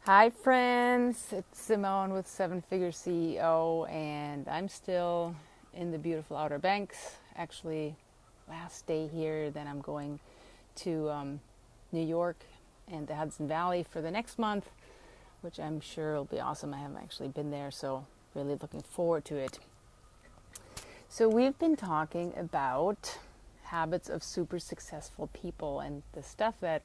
Hi, friends. It's Simone with Seven Figure CEO, and I'm still in the beautiful Outer Banks. Actually, last day here, then I'm going to New York and the Hudson Valley for the next month, which I'm sure will be awesome. I haven't actually been there, so really looking forward to it. So, we've been talking about habits of super successful people and the stuff that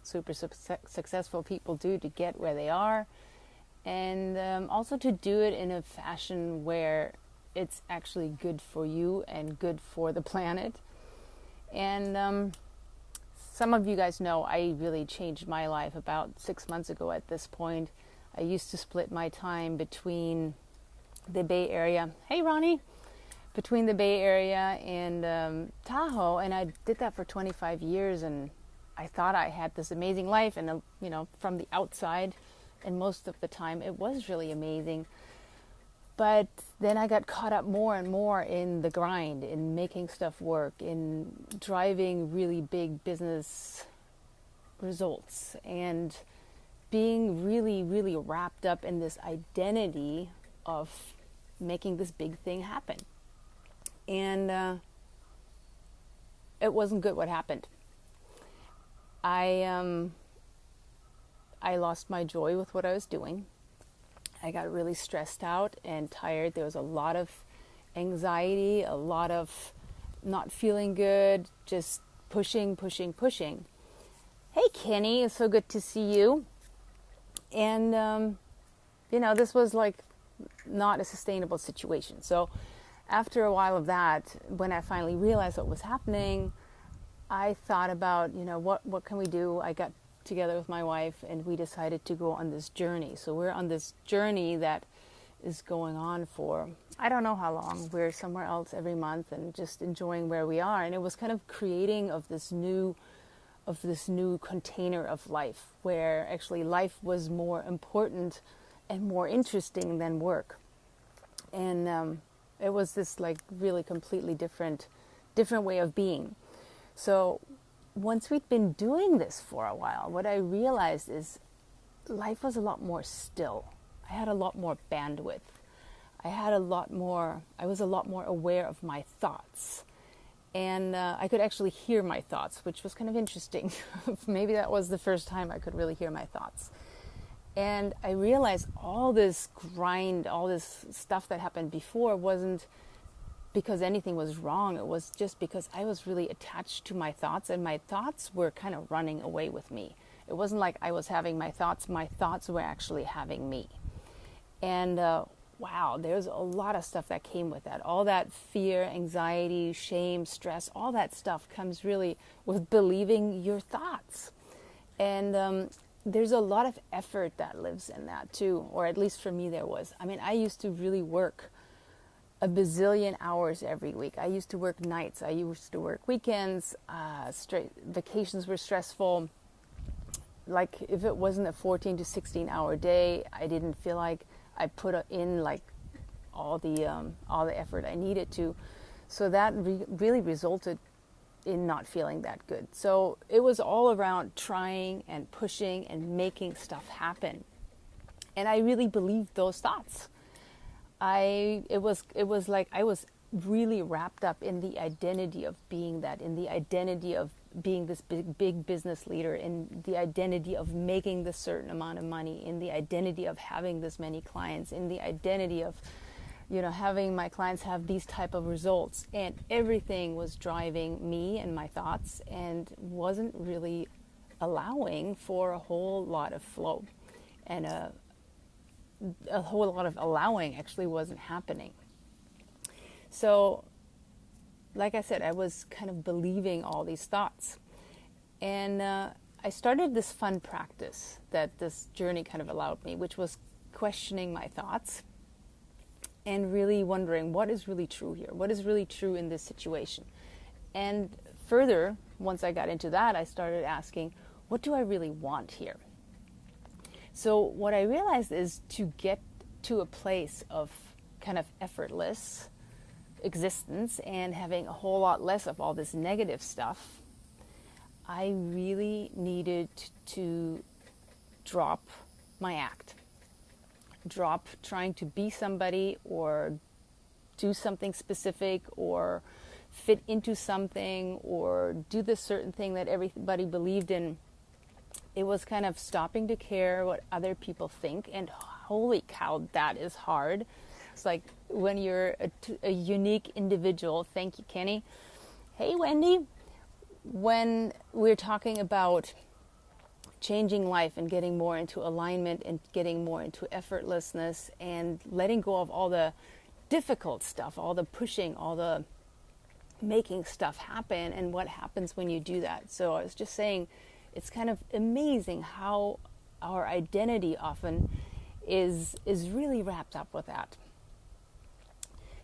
successful people do to get where they are, and also to do it in a fashion where it's actually good for you and good for the planet. And some of you guys know I really changed my life about 6 months ago at this point. I used to split my time between the Bay Area. Hey, Ronnie. Between the Bay Area and Tahoe, and I did that for 25 years, and I thought I had this amazing life, and from the outside, and most of the time it was really amazing. But then I got caught up more and more in the grind, in making stuff work, in driving really big business results, and being really, really wrapped up in this identity of making this big thing happen. And it wasn't good what happened. I lost my joy with what I was doing. I got really stressed out and tired. There was a lot of anxiety, a lot of not feeling good, just pushing. Hey, Kenny, it's so good to see you. And, this was like not a sustainable situation. So after a while of that, when I finally realized what was happening, I thought about, what can we do? I got together with my wife and we decided to go on this journey. So we're on this journey that is going on for, I don't know how long. We're somewhere else every month and just enjoying where we are. And it was kind of creating of this new container of life, where actually life was more important and more interesting than work. And it was this like really completely different way of being. So once we'd been doing this for a while, what I realized is life was a lot more still. I had a lot more bandwidth. I was a lot more aware of my thoughts. And I could actually hear my thoughts, which was kind of interesting. Maybe that was the first time I could really hear my thoughts. And I realized all this grind, all this stuff that happened before wasn't because anything was wrong. It was just because I was really attached to my thoughts, and my thoughts were kind of running away with me. It wasn't like I was having my thoughts were actually having me. And wow, there's a lot of stuff that came with that. All that fear, anxiety, shame, stress, all that stuff comes really with believing your thoughts. And there's a lot of effort that lives in that too, or at least for me there was. I mean, I used to really work a bazillion hours every week. I used to work nights. I used to work weekends. Straight vacations were stressful. Like if it wasn't a 14 to 16 hour day, I didn't feel like I put in like all the effort I needed to. So that really resulted in not feeling that good. So it was all around trying and pushing and making stuff happen. And I really believed those thoughts. It was like I was really wrapped up in the identity of being that, in the identity of being this big business leader, in the identity of making this certain amount of money, in the identity of having this many clients, in the identity of having my clients have these type of results. And everything was driving me and my thoughts and wasn't really allowing for a whole lot of flow, and a whole lot of allowing actually wasn't happening. So like I said, I was kind of believing all these thoughts. And I started this fun practice that this journey kind of allowed me, which was questioning my thoughts and really wondering what is really true here, what is really true in this situation. And further, once I got into that, I started asking, what do I really want here? So what I realized is to get to a place of kind of effortless existence and having a whole lot less of all this negative stuff, I really needed to drop my act. Drop trying to be somebody or do something specific or fit into something or do this certain thing that everybody believed in. It was kind of stopping to care what other people think, and holy cow, that is hard. It's like when you're a unique individual. Thank you, Kenny. Hey, Wendy. When we're talking about changing life and getting more into alignment and getting more into effortlessness and letting go of all the difficult stuff, all the pushing, all the making stuff happen, and what happens when you do that. So I was just saying, it's kind of amazing how our identity often is really wrapped up with that.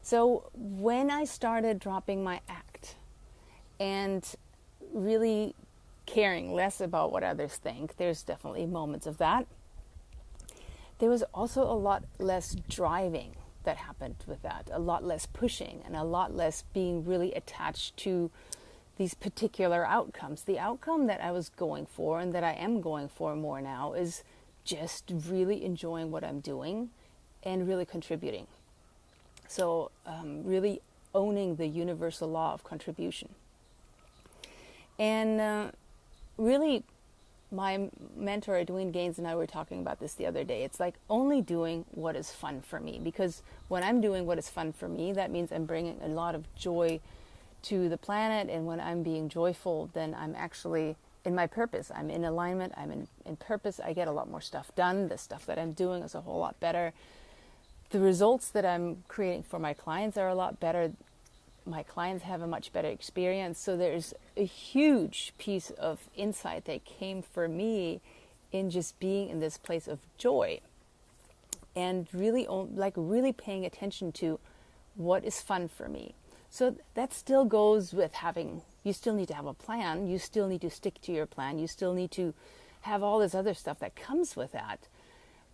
So when I started dropping my act and really caring less about what others think, there's definitely moments of that. There was also a lot less driving that happened with that, a lot less pushing and a lot less being really attached to these particular outcomes. The outcome that I was going for and that I am going for more now is just really enjoying what I'm doing and really contributing. So really owning the universal law of contribution. And really, my mentor, Edwene Gaines, and I were talking about this the other day. It's like only doing what is fun for me. Because when I'm doing what is fun for me, that means I'm bringing a lot of joy to the planet. And when I'm being joyful, then I'm actually in my purpose. I'm in alignment. I'm in purpose. I get a lot more stuff done. The stuff that I'm doing is a whole lot better. The results that I'm creating for my clients are a lot better. My clients have a much better experience. So there's a huge piece of insight that came for me in just being in this place of joy and really paying attention to what is fun for me. So that still goes with you still need to have a plan. You still need to stick to your plan. You still need to have all this other stuff that comes with that.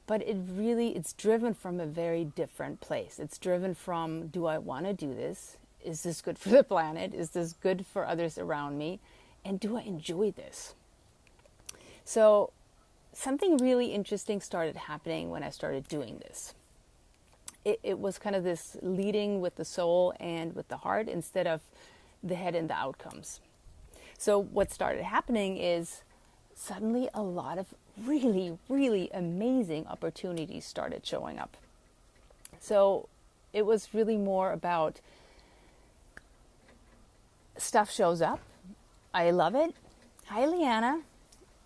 But it's driven from a very different place. It's driven from, do I want to do this? Is this good for the planet? Is this good for others around me? And do I enjoy this? So something really interesting started happening when I started doing this. It was kind of this leading with the soul and with the heart instead of the head and the outcomes. So what started happening is suddenly a lot of really, really amazing opportunities started showing up. So it was really more about stuff shows up. I love it. Hi, Leanna.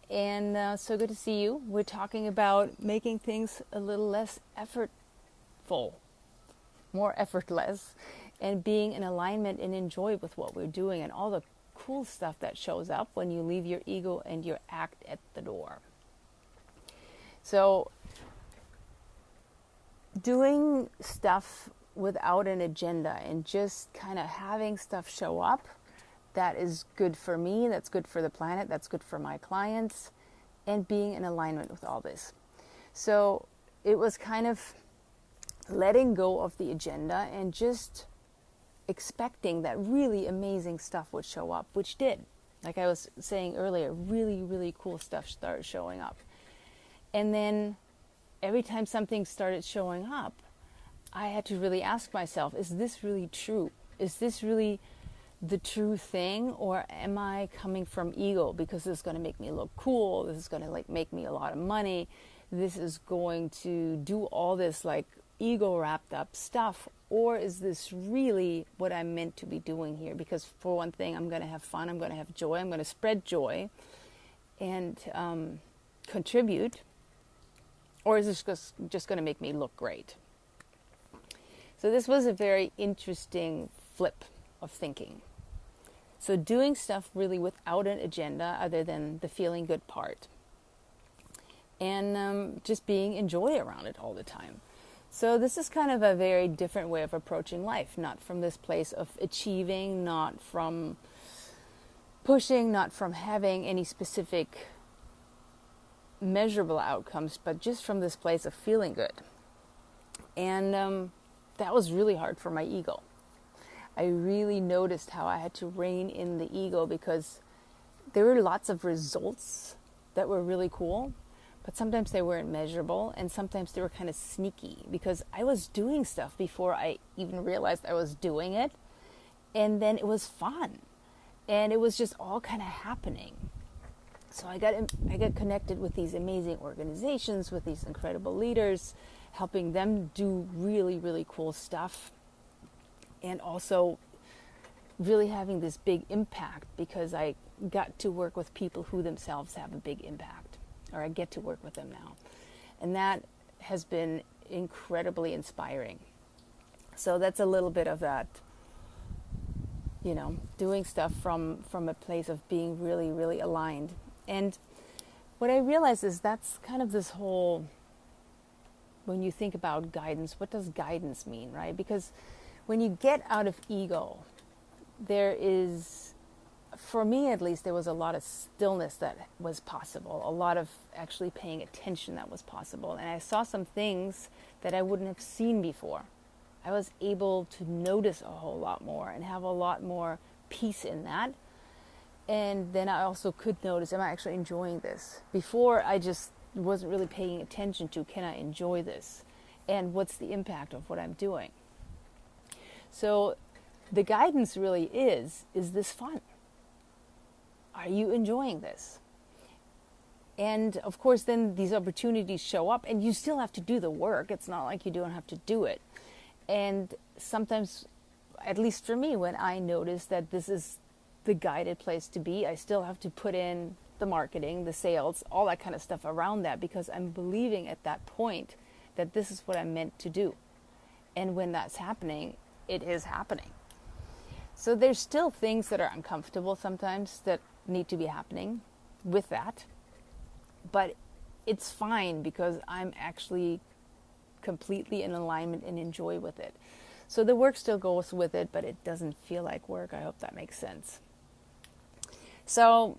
And so good to see you. We're talking about making things a little less effortful, more effortless, and being in alignment and enjoy with what we're doing and all the cool stuff that shows up when you leave your ego and your act at the door. So doing stuff without an agenda and just kind of having stuff show up, that is good for me, that's good for the planet, that's good for my clients, and being in alignment with all this. So it was kind of letting go of the agenda and just expecting that really amazing stuff would show up, which did. Like I was saying earlier, really, really cool stuff started showing up. And then every time something started showing up, I had to really ask myself, is this really true? Is this really the true thing, or am I coming from ego because this is going to make me look cool, this is going to make me a lot of money, this is going to do all this ego wrapped up stuff, or is this really what I'm meant to be doing here? Because for one thing, I'm going to have fun, I'm going to have joy, I'm going to spread joy and contribute, or is this just going to make me look great? So this was a very interesting flip of thinking. So doing stuff really without an agenda other than the feeling good part. And just being in joy around it all the time. So this is kind of a very different way of approaching life. Not from this place of achieving, not from pushing, not from having any specific measurable outcomes, but just from this place of feeling good. And that was really hard for my ego. I really noticed how I had to rein in the ego because there were lots of results that were really cool, but sometimes they weren't measurable, and sometimes they were kind of sneaky because I was doing stuff before I even realized I was doing it, and then it was fun, and it was just all kind of happening. So I got connected with these amazing organizations, with these incredible leaders, helping them do really, really cool stuff, and also really having this big impact because I got to work with people who themselves have a big impact, or I get to work with them now. And that has been incredibly inspiring. So that's a little bit of that, you know, doing stuff from a place of being really, really aligned. And what I realized is that's kind of this whole, when you think about guidance, what does guidance mean, right? Because when you get out of ego, there is, for me at least, there was a lot of stillness that was possible, a lot of actually paying attention that was possible. And I saw some things that I wouldn't have seen before. I was able to notice a whole lot more and have a lot more peace in that. And then I also could notice, am I actually enjoying this? Before, I just wasn't really paying attention to, can I enjoy this? And what's the impact of what I'm doing? So the guidance really is this fun? Are you enjoying this? And of course, then these opportunities show up and you still have to do the work. It's not like you don't have to do it. And sometimes, at least for me, when I notice that this is the guided place to be, I still have to put in the marketing, the sales, all that kind of stuff around that, because I'm believing at that point that this is what I'm meant to do. And when that's happening, it is happening. So there's still things that are uncomfortable sometimes that need to be happening with that. But it's fine because I'm actually completely in alignment and enjoy with it. So the work still goes with it, but it doesn't feel like work. I hope that makes sense. So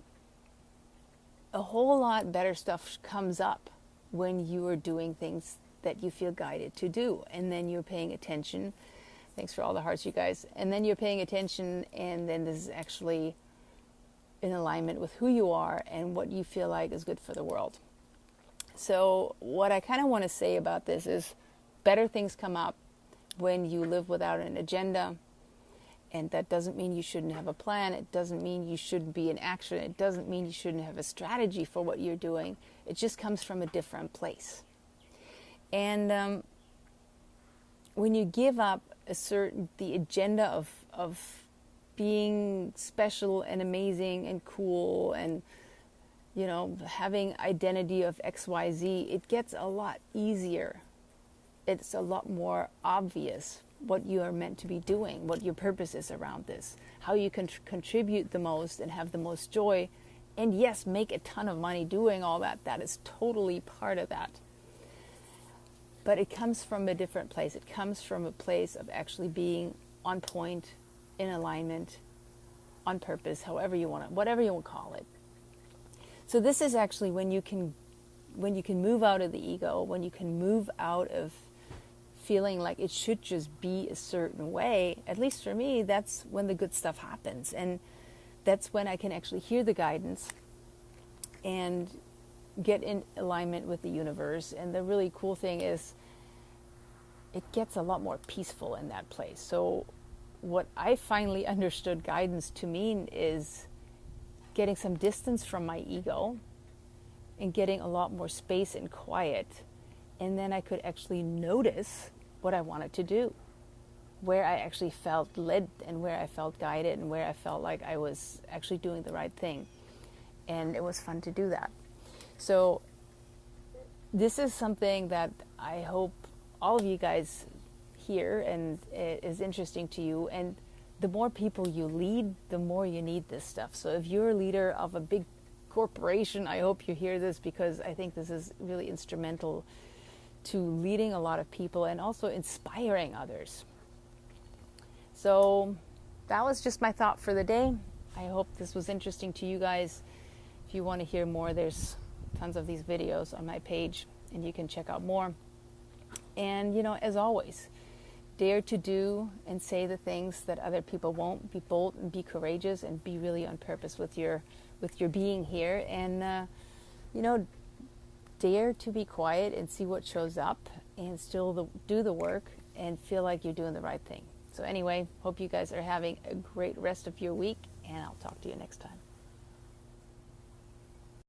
a whole lot better stuff comes up when you are doing things that you feel guided to do. And then you're paying attention. Thanks for all the hearts, you guys. And then you're paying attention, and then this is actually in alignment with who you are and what you feel like is good for the world. So what I kind of want to say about this is better things come up when you live without an agenda. And that doesn't mean you shouldn't have a plan. It doesn't mean you shouldn't be in action. It doesn't mean you shouldn't have a strategy for what you're doing. It just comes from a different place. And when you give up the agenda of being special and amazing and cool and, you know, having identity of XYZ, it gets a lot easier. It's a lot more obvious what you are meant to be doing, what your purpose is around this, how you can contribute the most and have the most joy. And yes, make a ton of money doing all that. That is totally part of that. But it comes from a different place. It comes from a place of actually being on point, in alignment, on purpose, whatever you want to call it. So this is actually when you can move out of the ego, when you can move out of feeling like it should just be a certain way. At least for me, that's when the good stuff happens. And that's when I can actually hear the guidance and get in alignment with the universe. And the really cool thing is it gets a lot more peaceful in that place. So what I finally understood guidance to mean is getting some distance from my ego and getting a lot more space and quiet. And then I could actually notice what I wanted to do, where I actually felt led and where I felt guided and where I felt like I was actually doing the right thing. And it was fun to do that. So this is something that I hope all of you guys hear and it is interesting to you. And the more people you lead, the more you need this stuff. So if you're a leader of a big corporation, I hope you hear this, because I think this is really instrumental to leading a lot of people and also inspiring others. So that was just my thought for the day. I hope this was interesting to you guys. If you want to hear more, there's tons of these videos on my page and you can check out more. And, you know, as always, dare to do and say the things that other people won't. Be bold and be courageous and be really on purpose with your being here. And, you know, dare to be quiet and see what shows up and still do the work and feel like you're doing the right thing. So anyway, hope you guys are having a great rest of your week, and I'll talk to you next time.